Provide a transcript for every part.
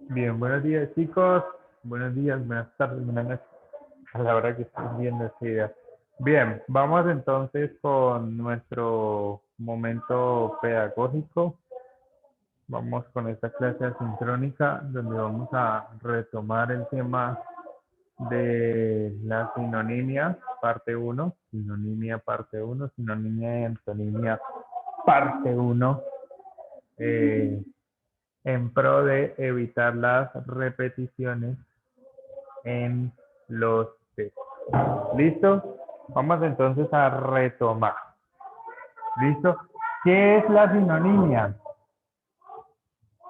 Bien, buenos días chicos, buenos días, buenas tardes, buenas noches, a la hora que estén viendo este video. Bien, vamos entonces con nuestro momento pedagógico. Vamos con esta clase asincrónica donde vamos a retomar el tema de la sinonimia, parte uno, sinonimia parte uno, sinonimia y antonimia parte uno. En pro de evitar las repeticiones en los textos. ¿Listo? Vamos entonces a retomar. ¿Listo? ¿Qué es la sinonimia?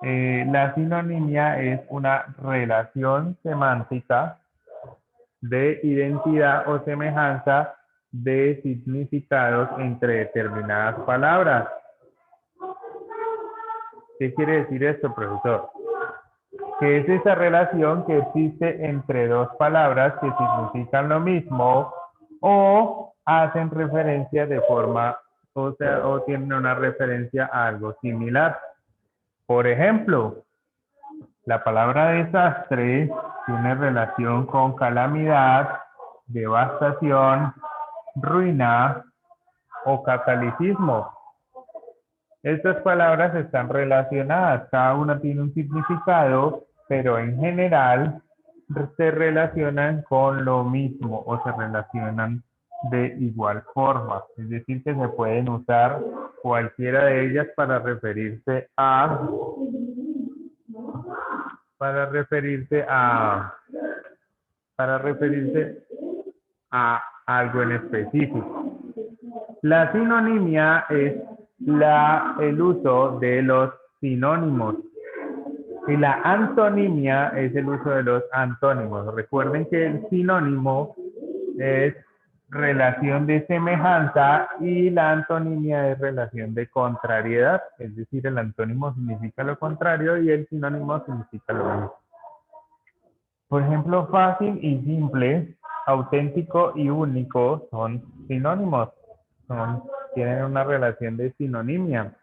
La sinonimia es una relación semántica de identidad o semejanza de significados entre determinadas palabras. ¿Qué quiere decir esto, profesor? Que es esa relación que existe entre dos palabras que significan lo mismo o hacen referencia de forma, o tienen una referencia a algo similar. Por ejemplo, la palabra desastre tiene relación con calamidad, devastación, ruina o cataclismo. Estas palabras están relacionadas, cada una tiene un significado, pero en general se relacionan con lo mismo o se relacionan de igual forma. Es decir, que se pueden usar cualquiera de ellas para referirse a algo en específico. La sinonimia es el uso de los sinónimos y la antonimia es el uso de los antónimos. Recuerden que el sinónimo es relación de semejanza y la antonimia es relación de contrariedad, es decir, el antónimo significa lo contrario y el sinónimo significa lo mismo. Por ejemplo, fácil y simple, auténtico y único son sinónimos, tienen una relación de sinonimia.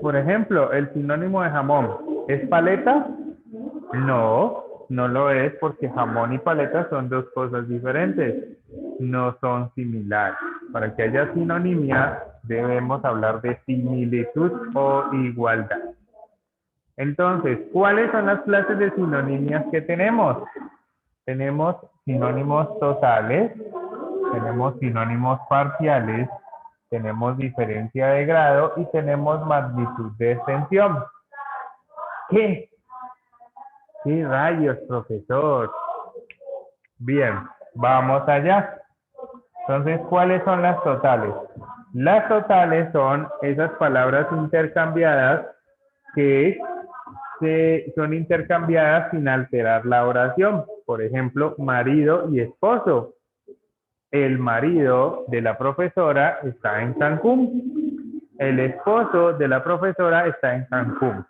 Por ejemplo, el sinónimo de jamón, ¿es paleta? No, no lo es porque jamón y paleta son dos cosas diferentes, no son similares. Para que haya sinonimia debemos hablar de similitud o igualdad. Entonces, ¿cuáles son las clases de sinonimias que tenemos? Tenemos sinónimos totales, tenemos sinónimos parciales, tenemos diferencia de grado y tenemos magnitud de extensión. ¿Qué? ¿Qué rayos, profesor? Bien, vamos allá. Entonces, ¿cuáles son las totales? Las totales son esas palabras intercambiadas que son intercambiadas sin alterar la oración. Por ejemplo, marido y esposo. El marido de la profesora está en Cancún. El esposo de la profesora está en Cancún.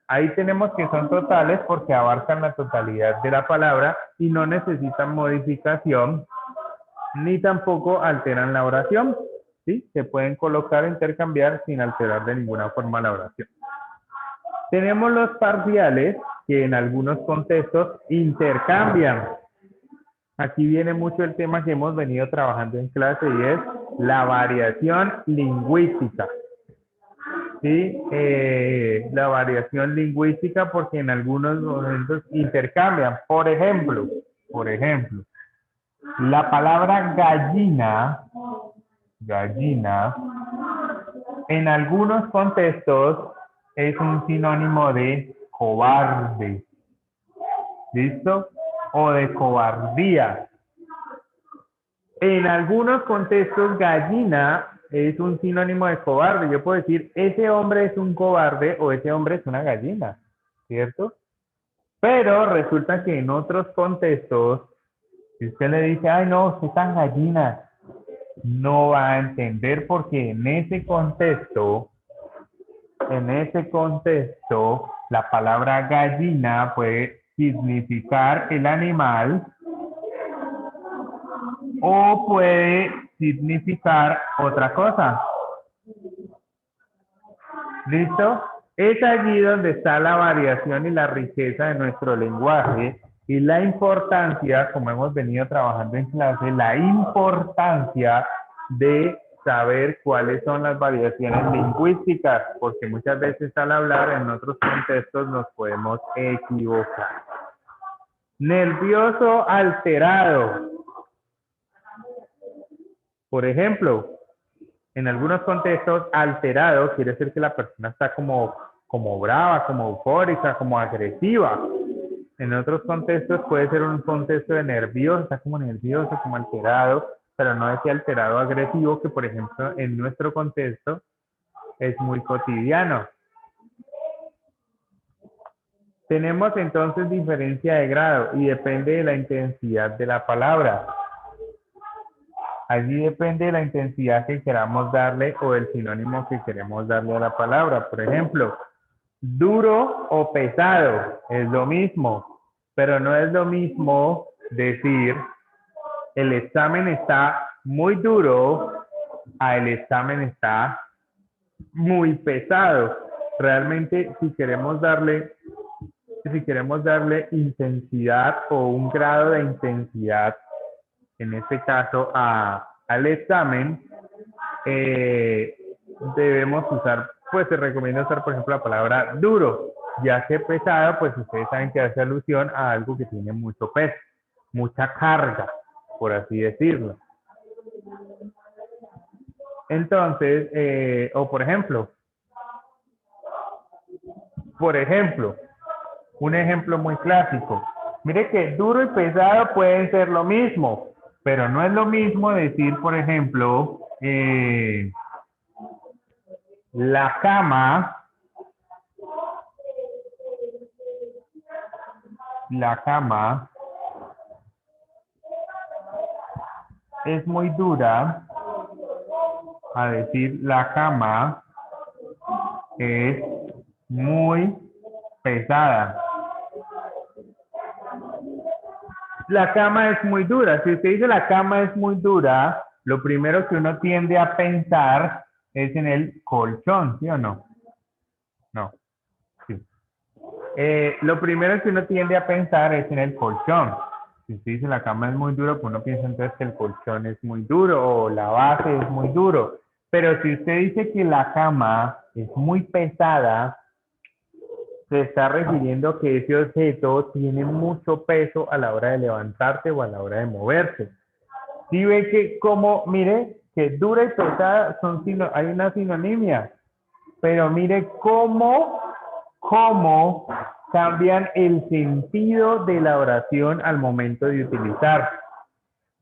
Ahí tenemos que son totales porque abarcan la totalidad de la palabra y no necesitan modificación ni tampoco alteran la oración. ¿Sí? Se pueden colocar e intercambiar sin alterar de ninguna forma la oración. Tenemos los parciales que en algunos contextos intercambian. Aquí viene mucho el tema que hemos venido trabajando en clase y es la variación lingüística. ¿Sí? La variación lingüística porque en algunos momentos intercambian. Por ejemplo, la palabra gallina, en algunos contextos es un sinónimo de cobarde. ¿Listo? O de cobardía. En algunos contextos, gallina es un sinónimo de cobarde. Yo puedo decir, ese hombre es un cobarde o ese hombre es una gallina, ¿cierto? Pero resulta que en otros contextos, si usted le dice, ay no, usted es tan gallina, no va a entender porque en ese contexto, la palabra gallina puede significar el animal o puede significar otra cosa. ¿Listo? Es allí donde está la variación y la riqueza de nuestro lenguaje y la importancia, como hemos venido trabajando en clase, la importancia de saber cuáles son las variaciones lingüísticas, porque muchas veces al hablar en otros contextos nos podemos equivocar. Nervioso alterado. Por ejemplo, en algunos contextos, alterado quiere decir que la persona está como brava, como eufórica, como agresiva. En otros contextos puede ser un contexto de nervioso, está como nervioso, como alterado, pero no ese alterado agresivo que, por ejemplo, en nuestro contexto es muy cotidiano. Tenemos entonces diferencia de grado y depende de la intensidad de la palabra. Allí depende de la intensidad que queramos darle o el sinónimo que queremos darle a la palabra. Por ejemplo, duro o pesado es lo mismo, pero no es lo mismo decir el examen está muy duro a el examen está muy pesado. Realmente si queremos darle intensidad o un grado de intensidad, en este caso al examen, debemos usar, pues se recomienda usar, por ejemplo, la palabra duro, ya que pesado, pues ustedes saben que hace alusión a algo que tiene mucho peso, mucha carga, por así decirlo. Entonces, o por ejemplo, un ejemplo muy clásico. Mire que duro y pesado pueden ser lo mismo, pero no es lo mismo decir, por ejemplo, la cama es muy dura a decir la cama es muy pesada. La cama es muy dura. Si usted dice la cama es muy dura, lo primero que uno tiende a pensar es en el colchón, ¿sí o no? No. Sí. Lo primero que uno tiende a pensar es en el colchón. Si usted dice la cama es muy dura, pues uno piensa entonces que el colchón es muy duro o la base es muy duro. Pero si usted dice que la cama es muy pesada, se está refiriendo que ese objeto tiene mucho peso a la hora de levantarse o a la hora de moverse. Si ve que mire, que dura y pesada hay una sinonimia, pero mire cómo cambian el sentido de la oración al momento de utilizar.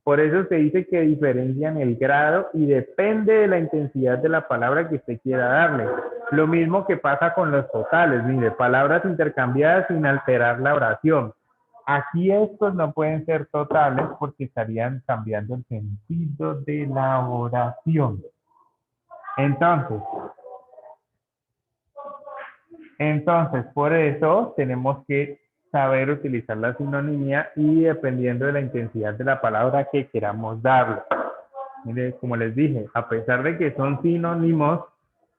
Por eso se dice que diferencian el grado y depende de la intensidad de la palabra que usted quiera darle. Lo mismo que pasa con los totales, mire, palabras intercambiadas sin alterar la oración. Aquí estos no pueden ser totales porque estarían cambiando el sentido de la oración. Entonces, por eso tenemos que saber utilizar la sinonimia y dependiendo de la intensidad de la palabra que queramos darle. Mire, como les dije, a pesar de que son sinónimos,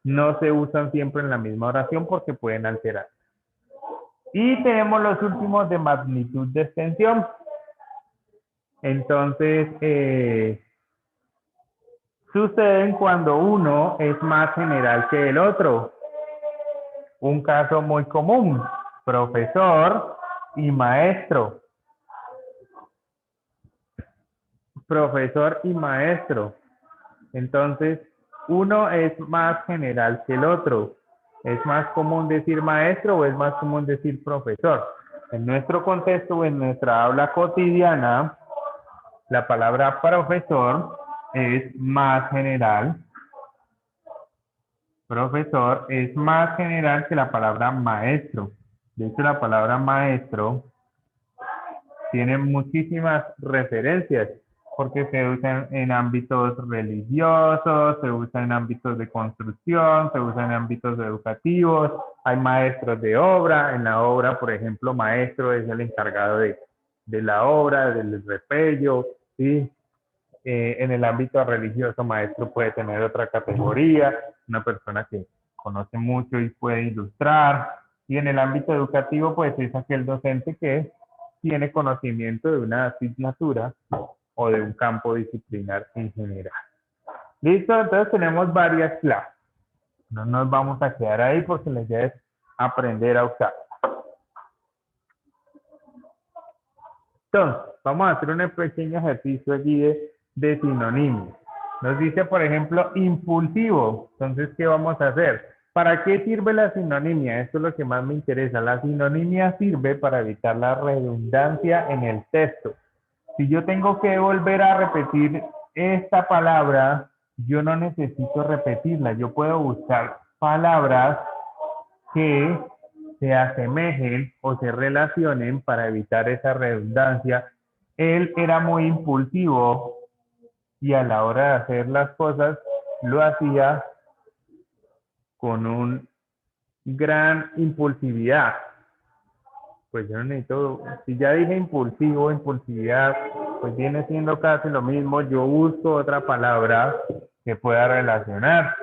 no se usan siempre en la misma oración porque pueden alterar. Y tenemos los últimos de magnitud de extensión. Entonces, suceden cuando uno es más general que el otro. Un caso muy común, profesor y maestro. Profesor y maestro. Entonces, uno es más general que el otro. ¿Es más común decir maestro o es más común decir profesor? En nuestro contexto o en nuestra habla cotidiana, la palabra profesor es más general. Profesor es más general que la palabra maestro. De hecho, la palabra maestro tiene muchísimas referencias porque se usa en ámbitos religiosos, se usa en ámbitos de construcción, se usa en ámbitos educativos, hay maestros de obra, en la obra, por ejemplo, maestro es el encargado de la obra, del repello, ¿sí? En el ámbito religioso, maestro puede tener otra categoría, una persona que conoce mucho y puede ilustrar. Y en el ámbito educativo, pues es aquel docente que tiene conocimiento de una asignatura o de un campo disciplinar en general. ¿Listo? Entonces tenemos varias clases. No nos vamos a quedar ahí porque la idea es aprender a usar. Entonces, vamos a hacer un pequeño ejercicio aquí de sinónimos. Nos dice, por ejemplo, impulsivo. Entonces, ¿qué vamos a hacer? ¿Para qué sirve la sinonimia? Esto es lo que más me interesa. La sinonimia sirve para evitar la redundancia en el texto. Si yo tengo que volver a repetir esta palabra, yo no necesito repetirla. Yo puedo buscar palabras que se asemejen o se relacionen para evitar esa redundancia. Él era muy impulsivo y a la hora de hacer las cosas lo hacía con un gran impulsividad. Pues yo no necesito, si ya dije impulsivo, impulsividad, pues viene siendo casi lo mismo. Yo busco otra palabra que pueda relacionar,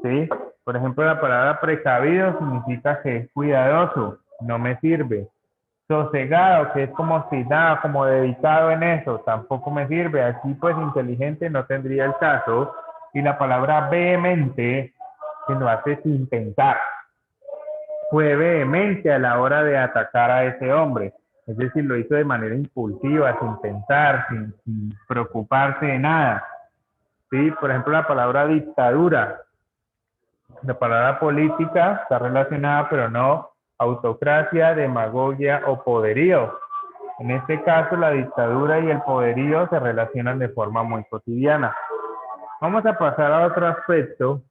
¿sí? Por ejemplo, la palabra precavido significa que es cuidadoso, no me sirve. Sosegado, que es como si nada, como dedicado en eso, tampoco me sirve. Aquí pues inteligente no tendría el caso. Y la palabra vehemente, que lo hace sin pensar. Fue vehemente a la hora de atacar a ese hombre. Es decir, lo hizo de manera impulsiva, sin pensar, sin preocuparse de nada. ¿Sí? Por ejemplo, la palabra dictadura. La palabra política está relacionada, pero no autocracia, demagogia o poderío. En este caso, la dictadura y el poderío se relacionan de forma muy cotidiana. Vamos a pasar a otro aspecto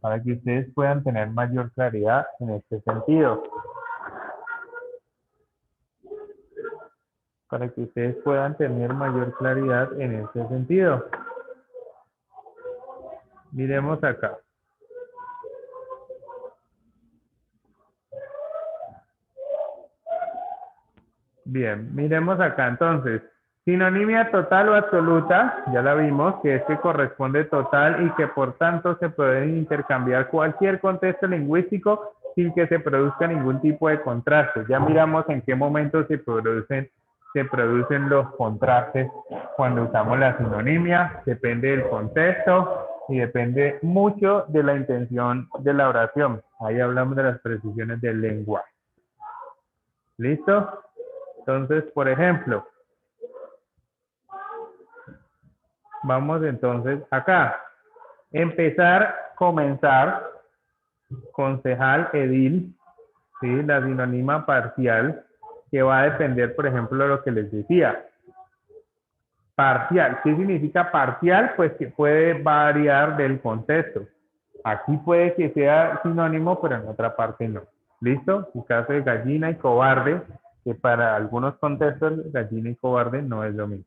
para que ustedes puedan tener mayor claridad en este sentido. Para que ustedes puedan tener mayor claridad en este sentido. Miremos acá. Bien, miremos acá entonces. Sinonimia total o absoluta, ya la vimos, que es que corresponde total y que por tanto se pueden intercambiar cualquier contexto lingüístico sin que se produzca ningún tipo de contraste. Ya miramos en qué momento se producen los contrastes cuando usamos la sinonimia, depende del contexto y depende mucho de la intención de la oración. Ahí hablamos de las precisiones del lenguaje. ¿Listo? Entonces, por ejemplo, vamos entonces acá. Empezar, comenzar, concejal, edil, ¿sí? La sinónima parcial, que va a depender, por ejemplo, de lo que les decía. Parcial, ¿qué significa parcial? Pues que puede variar del contexto. Aquí puede que sea sinónimo, pero en otra parte no. ¿Listo? En caso de gallina y cobarde, que para algunos contextos gallina y cobarde no es lo mismo.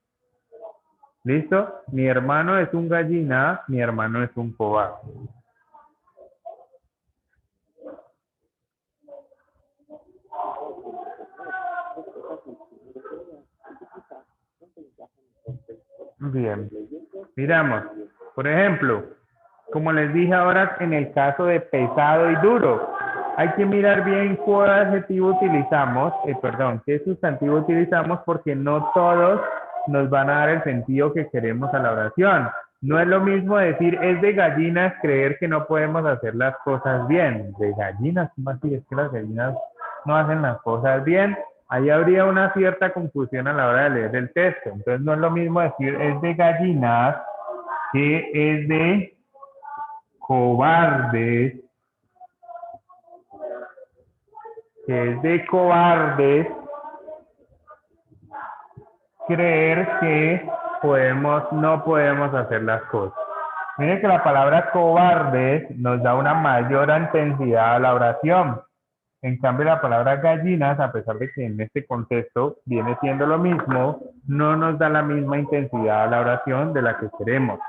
¿Listo? Mi hermano es un gallina, mi hermano es un cobarde. Bien. Miramos. Por ejemplo, como les dije ahora en el caso de pesado y duro, hay que mirar bien cuál adjetivo utilizamos, qué sustantivo utilizamos, porque no todos nos van a dar el sentido que queremos a la oración. No es lo mismo decir es de gallinas, creer que no podemos hacer las cosas bien. De gallinas, ¿cómo así? Es que las gallinas no hacen las cosas bien. Ahí habría una cierta confusión a la hora de leer el texto. Entonces no es lo mismo decir es de gallinas que es de cobardes, creer que no podemos hacer las cosas. Miren que la palabra cobardes nos da una mayor intensidad a la oración. En cambio, la palabra gallinas, a pesar de que en este contexto viene siendo lo mismo, no nos da la misma intensidad a la oración de la que queremos.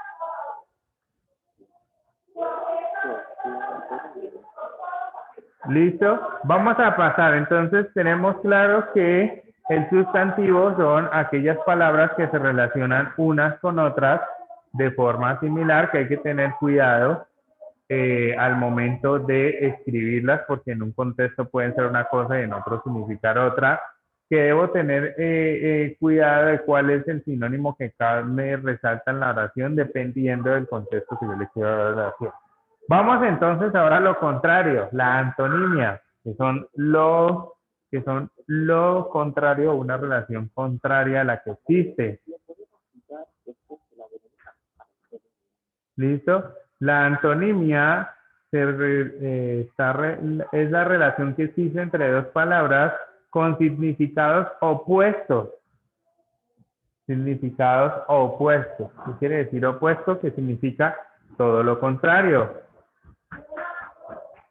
¿Listo? Vamos a pasar. Entonces, tenemos claro que el sustantivo son aquellas palabras que se relacionan unas con otras de forma similar, que hay que tener cuidado. al momento de escribirlas, porque en un contexto pueden ser una cosa y en otro significar otra, que debo tener cuidado de cuál es el sinónimo que me resalta en la oración dependiendo del contexto que yo le quiero dar a la oración. Vamos entonces ahora a lo contrario, la antonimia, que son lo contrario o una relación contraria a la que existe. ¿Listo? La antonimia es la relación que existe entre dos palabras con significados opuestos. Significados opuestos. ¿Qué quiere decir opuesto? Que significa todo lo contrario.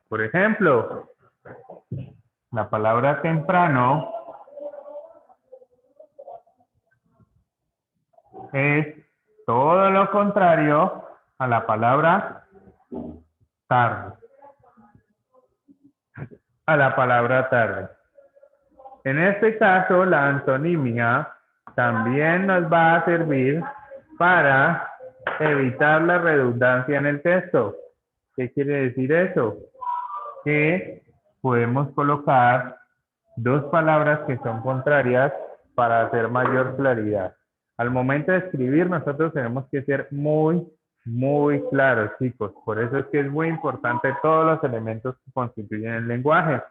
Por ejemplo, la palabra temprano es todo lo contrario a la palabra tarde. A la palabra tarde. En este caso, la antonimia también nos va a servir para evitar la redundancia en el texto. ¿Qué quiere decir eso? Que podemos colocar dos palabras que son contrarias para hacer mayor claridad. Al momento de escribir, nosotros tenemos que ser muy claros, chicos. Por eso es que es muy importante todos los elementos que constituyen el lenguaje.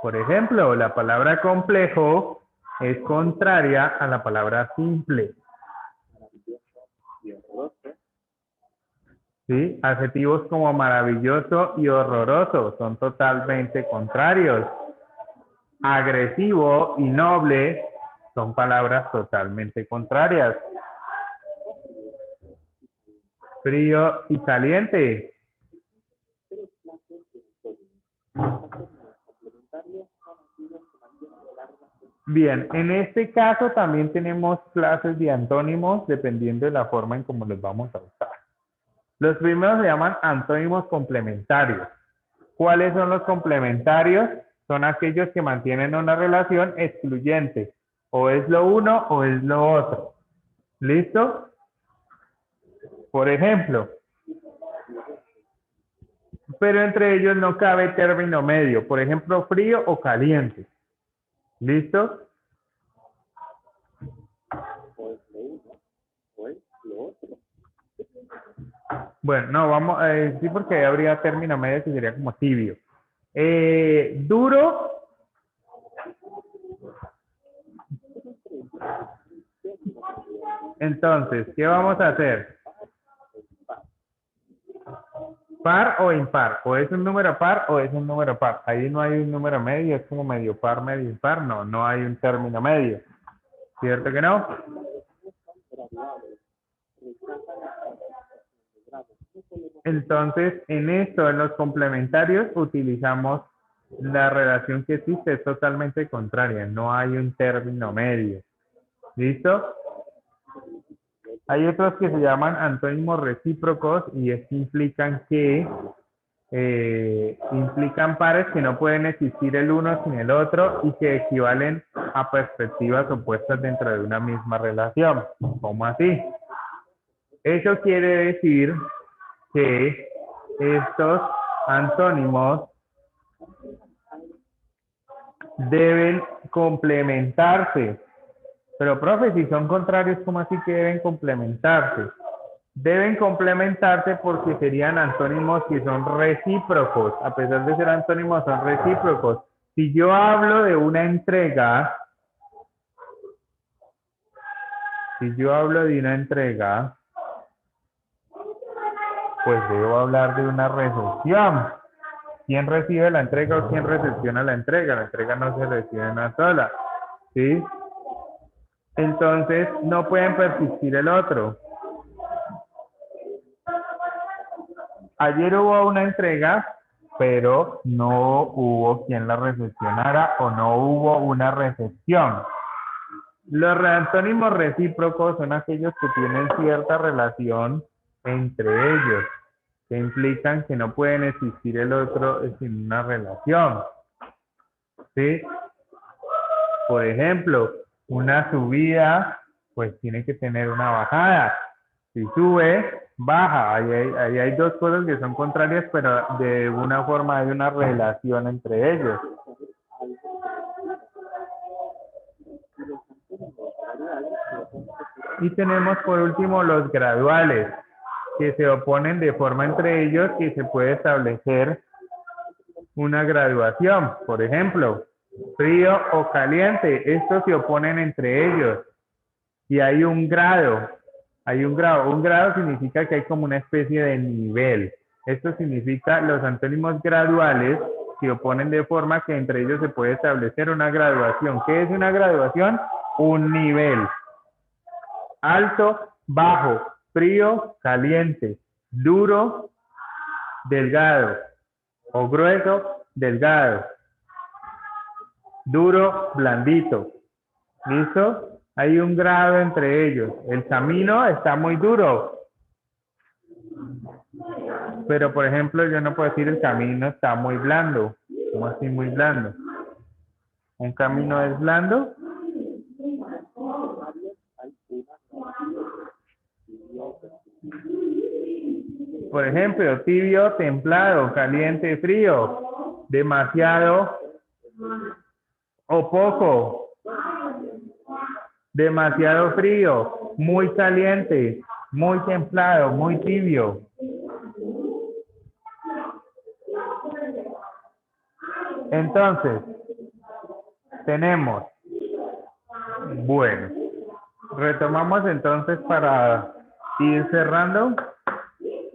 Por ejemplo, la palabra complejo es contraria a la palabra simple. ¿Sí? Adjetivos como maravilloso y horroroso son totalmente contrarios. Agresivo y noble son palabras totalmente contrarias. Frío y caliente. Bien, en este caso también tenemos clases de antónimos dependiendo de la forma en cómo los vamos a usar. Los primeros se llaman antónimos complementarios. ¿Cuáles son los complementarios? Son aquellos que mantienen una relación excluyente. O es lo uno o es lo otro. ¿Listo? Por ejemplo, pero entre ellos no cabe término medio. Por ejemplo, frío o caliente. ¿Listo? Bueno, no, vamos, sí, porque ahí habría término medio que sería como tibio. Duro. Entonces, ¿qué vamos a hacer? ¿Par o impar? ¿O es un número par o es un número par? Ahí no hay un número medio, es como medio par, medio impar. No, no hay un término medio. ¿Cierto que no? Entonces, en esto, en los complementarios, utilizamos la relación que existe, es totalmente contraria. No hay un término medio. ¿Listo? Hay otros que se llaman antónimos recíprocos y es que implican pares que no pueden existir el uno sin el otro y que equivalen a perspectivas opuestas dentro de una misma relación. ¿Cómo así? Eso quiere decir que estos antónimos deben complementarse. Pero, profe, si son contrarios, ¿cómo así que deben complementarse? Deben complementarse porque serían antónimos que son recíprocos. A pesar de ser antónimos, son recíprocos. Si yo hablo de una entrega, pues debo hablar de una recepción. ¿Quién recibe la entrega o quién recepciona la entrega? La entrega no se recibe en una sola. ¿Sí? Entonces, no pueden persistir el otro. Ayer hubo una entrega, pero no hubo quien la recepcionara o no hubo una recepción. Los antónimos recíprocos son aquellos que tienen cierta relación entre ellos, que implican que no pueden existir el otro sin una relación. ¿Sí? Por ejemplo, una subida, pues tiene que tener una bajada. Si sube, baja. Ahí hay dos cosas que son contrarias, pero de una forma hay una relación entre ellos. Y tenemos por último los graduales, que se oponen de forma entre ellos y se puede establecer una graduación. Por ejemplo, frío o caliente, estos se oponen entre ellos y hay un grado. Hay un grado. Un grado significa que hay como una especie de nivel. Esto significa los antónimos graduales se oponen de forma que entre ellos se puede establecer una graduación. ¿Qué es una graduación? Un nivel. Alto, bajo, frío, caliente, duro, delgado, o grueso, delgado, duro, blandito. ¿Listo? Hay un grado entre ellos. El camino está muy duro. Pero, por ejemplo, yo no puedo decir el camino está muy blando. ¿Cómo así muy blando? ¿Un camino es blando? Por ejemplo, tibio, templado, caliente, frío, demasiado o poco, demasiado frío, muy caliente, muy templado, muy tibio. Entonces, tenemos, bueno, retomamos entonces para ir cerrando.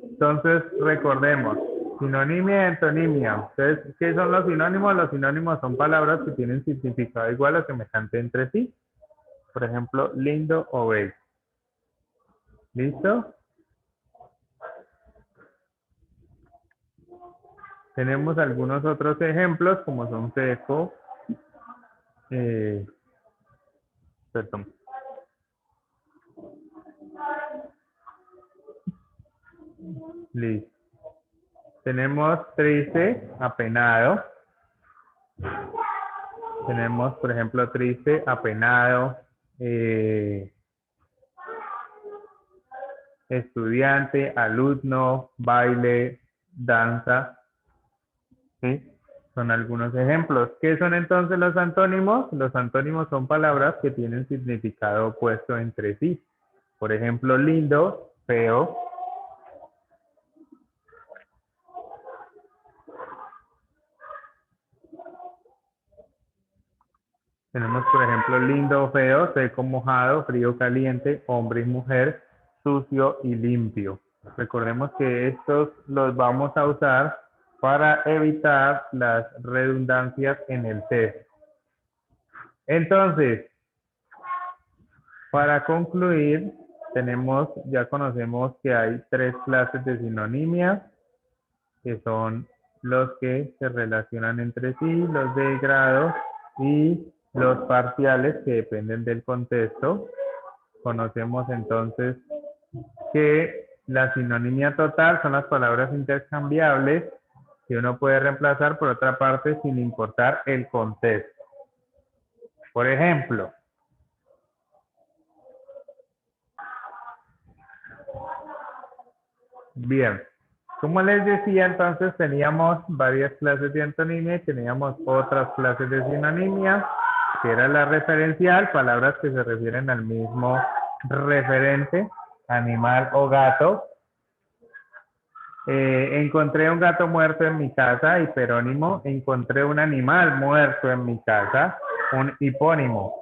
Entonces, recordemos, sinonimia y antonimia. Entonces, ¿qué son los sinónimos? Los sinónimos son palabras que tienen significado igual o semejante entre sí. Por ejemplo, lindo o bello. ¿Listo? Tenemos algunos otros ejemplos, como son seco, perdón. Listo. Tenemos triste, apenado. Tenemos, por ejemplo, triste, apenado, estudiante, alumno, baile, danza. ¿Sí? Son algunos ejemplos. ¿Qué son entonces los antónimos? Los antónimos son palabras que tienen significado opuesto entre sí. Por ejemplo, lindo, feo. Tenemos, por ejemplo, lindo, feo, seco, mojado, frío, caliente, hombre y mujer, sucio y limpio. Recordemos que estos los vamos a usar para evitar las redundancias en el test. Entonces, para concluir, ya conocemos que hay 3 clases de sinonimia, que son los que se relacionan entre sí, los de grado y los parciales que dependen del contexto. Conocemos entonces que la sinonimia total son las palabras intercambiables que uno puede reemplazar por otra parte sin importar el contexto. Por ejemplo, bien, como les decía, entonces teníamos varias clases de antonimia y teníamos otras clases de sinonimia, que era la referencial, palabras que se refieren al mismo referente, animal o gato. Encontré un gato muerto en mi casa, hiperónimo. Encontré un animal muerto en mi casa, un hipónimo.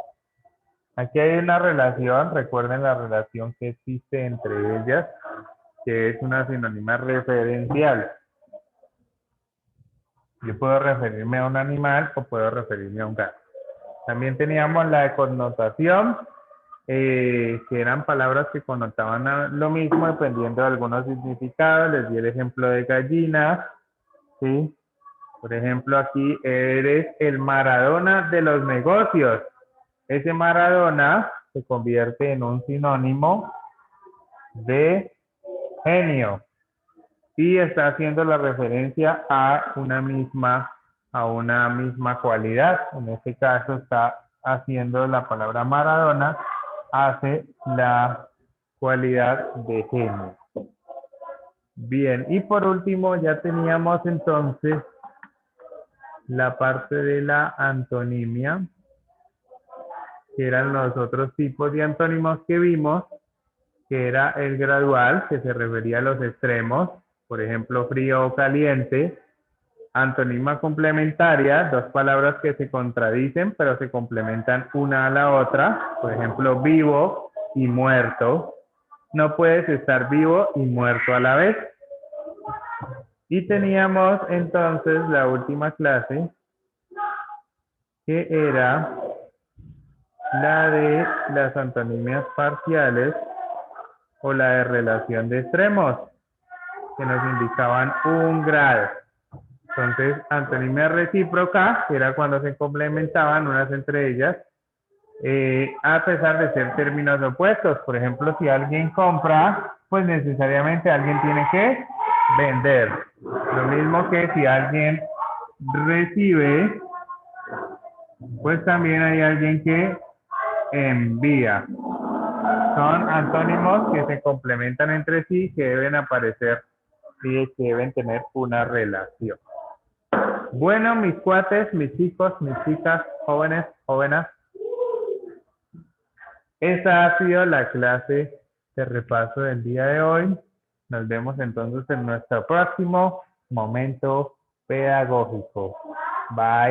Aquí hay una relación, recuerden la relación que existe entre ellas, que es una sinónima referencial. Yo puedo referirme a un animal o puedo referirme a un gato. También teníamos la de connotación, que eran palabras que connotaban lo mismo dependiendo de algunos significados. Les di el ejemplo de gallina, ¿sí? Por ejemplo, aquí eres el Maradona de los negocios. Ese Maradona se convierte en un sinónimo de genio y está haciendo la referencia a una misma cualidad. En este caso está haciendo la palabra Maradona, hace la cualidad de género. Bien, y por último ya teníamos entonces la parte de la antonimia, que eran los otros tipos de antónimos que vimos, que era el gradual, que se refería a los extremos, por ejemplo, frío o caliente. Antonima complementaria, dos palabras que se contradicen, pero se complementan una a la otra. Por ejemplo, vivo y muerto. No puedes estar vivo y muerto a la vez. Y teníamos entonces la última clase, que era la de las antonimias parciales o la de relación de extremos, que nos indicaban un grado. Entonces, antonimia recíproca, que era cuando se complementaban unas entre ellas, a pesar de ser términos opuestos. Por ejemplo, si alguien compra, pues necesariamente alguien tiene que vender. Lo mismo que si alguien recibe, pues también hay alguien que envía. Son antónimos que se complementan entre sí, que deben aparecer y que deben tener una relación. Bueno, mis cuates, mis chicos, mis chicas, jóvenes, jóvenes, esa ha sido la clase de repaso del día de hoy. Nos vemos entonces en nuestro próximo momento pedagógico. Bye.